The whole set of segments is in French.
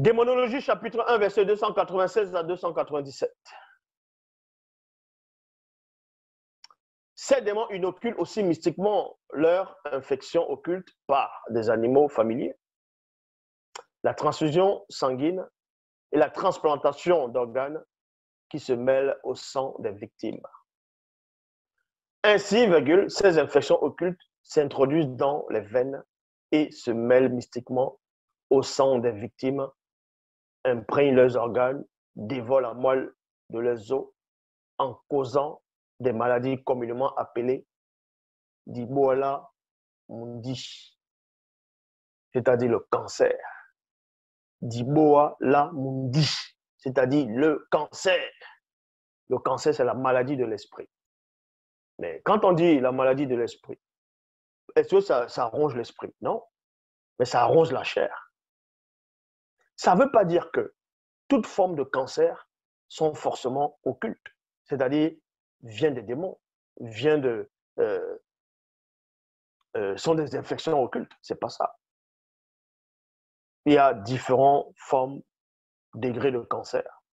Démonologie, chapitre 1, verset 296 à 297. Ces démons inoculent aussi mystiquement leur infection occulte par des animaux familiers, la transfusion sanguine et la transplantation d'organes qui se mêlent au sang des victimes. Ainsi, ces infections occultes s'introduisent dans les veines et se mêlent mystiquement au sang des victimes, imprègnent leurs organes, dévorent la moelle de leurs os en causant des maladies communément appelées d'Ibola mundi, c'est-à-dire le cancer. D'Ibola mundi, c'est-à-dire le cancer. Le cancer, c'est la maladie de l'esprit. Mais quand on dit la maladie de l'esprit, est-ce que ça ronge l'esprit? Non, mais ça ronge la chair. Ça ne veut pas dire que toute forme de cancer sont forcément occultes, c'est-à-dire vient des démons, sont des infections occultes. C'est pas ça. Il y a différentes formes, degrés de cancer,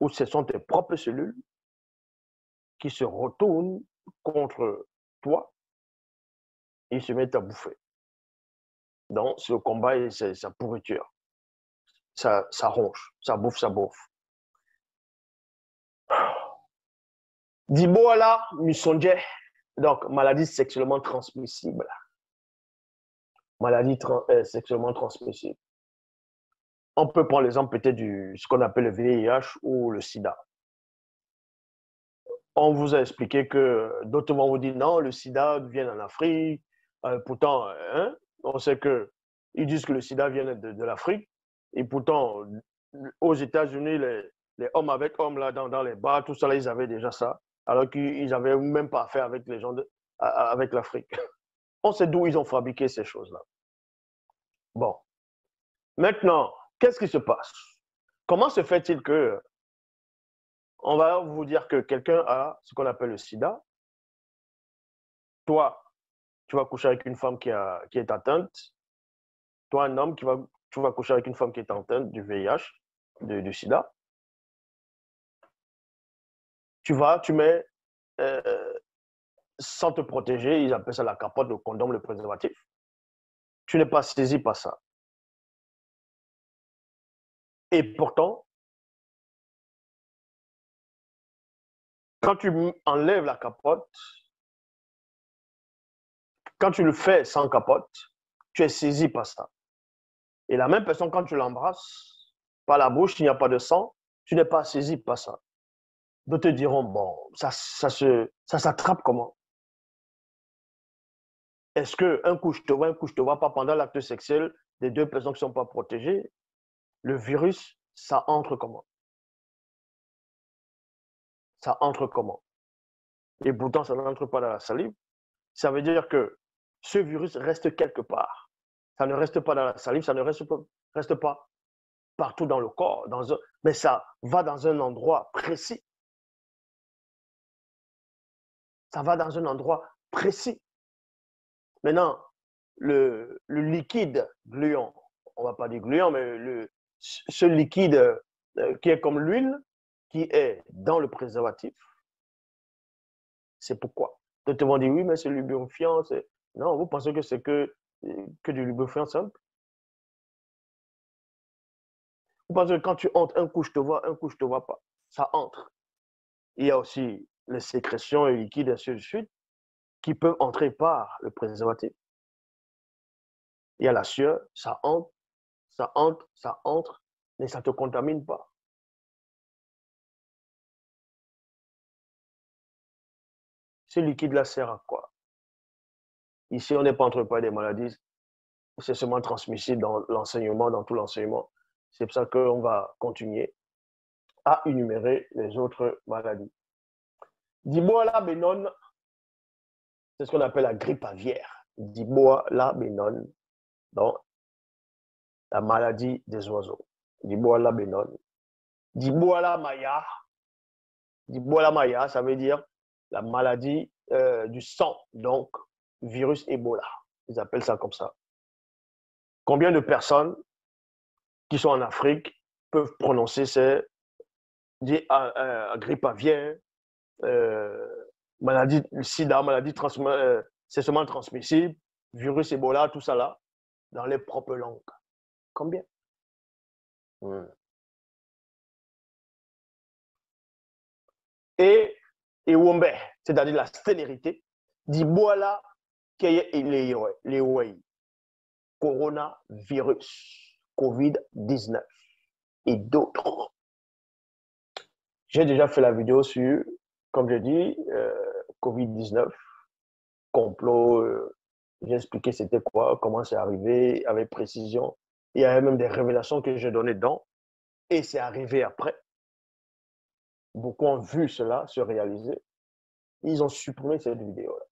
où ce sont tes propres cellules qui se retournent contre toi et se mettent à bouffer. Donc, ce combat, c'est sa pourriture. Ça ronge, ça bouffe, ça bouffe. Diboala musonje, donc maladie sexuellement transmissible. Maladie sexuellement transmissible. On peut prendre l'exemple peut-être de ce qu'on appelle le VIH ou le sida. On vous a expliqué que d'autres vont vous dire non, le sida vient en Afrique. Pourtant, hein, on sait qu'ils disent que le sida vient de l'Afrique. Et pourtant, aux États-Unis, les hommes avec hommes là, dans les bars, tout ça, là, ils avaient déjà ça. Alors qu'ils n'avaient même pas affaire avec les gens avec l'Afrique. On sait d'où ils ont fabriqué ces choses-là. Bon. Maintenant, qu'est-ce qui se passe? Comment se fait-il que on va vous dire que quelqu'un a ce qu'on appelle le sida? Toi, tu vas coucher avec une femme qui est atteinte. Toi, un homme, tu vas coucher avec une femme qui est atteinte du VIH, du sida. Tu mets, sans te protéger, ils appellent ça la capote, le condom, le préservatif. Tu n'es pas saisi par ça. Et pourtant, quand tu enlèves la capote, quand tu le fais sans capote, tu es saisi par ça. Et la même personne, quand tu l'embrasses par la bouche, il n'y a pas de sang, tu n'es pas saisi par ça. D'autres te diront, bon, ça s'attrape comment? Est-ce qu'un couche te vois pas pendant l'acte sexuel des deux personnes qui ne sont pas protégées, le virus, ça entre comment? Ça entre comment? Et pourtant, ça n'entre pas dans la salive. Ça veut dire que ce virus reste quelque part. Ça ne reste pas dans la salive, ça ne reste pas partout dans le corps, mais ça va dans un endroit précis. Ça va dans un endroit précis. Maintenant, le liquide gluant, on ne va pas dire gluant, mais ce liquide qui est comme l'huile, qui est dans le préservatif, c'est pourquoi. D'autres vont dire, oui, mais c'est lubrifiant. Non, vous pensez que c'est que du lubrifiant simple? Vous pensez que quand tu entres, un coup je te vois, un coup je ne te vois pas. Ça entre. Il y a aussi les sécrétions et liquides, ainsi de suite, qui peuvent entrer par le préservatif. Il y a la sueur, ça entre, mais ça ne te contamine pas. Ce liquide-là sert à quoi? Ici, on n'est pas entre des maladies, c'est seulement transmissible dans l'enseignement, dans tout l'enseignement. C'est pour ça qu'on va continuer à énumérer les autres maladies. Diboala benone, c'est ce qu'on appelle la grippe aviaire. Diboala benone, donc la maladie des oiseaux. Diboala benone. Diboala maya. Diboala maya, ça veut dire la maladie du sang, donc virus Ebola. Ils appellent ça comme ça. Combien de personnes qui sont en Afrique peuvent prononcer ces grippe aviaire, maladie sida, maladie sexuellement transmissible, virus Ebola, tout ça là, dans les propres langues. Combien? Et Wombe, c'est-à-dire la sténérité, dit voilà qu'il y a les coronavirus, COVID-19 et d'autres. J'ai déjà fait la vidéo sur, comme je dis, COVID-19, complot. J'ai expliqué c'était quoi, comment c'est arrivé, avec précision. Il y avait même des révélations que j'ai données dedans. Et c'est arrivé après. Beaucoup ont vu cela se réaliser. Ils ont supprimé cette vidéo-là.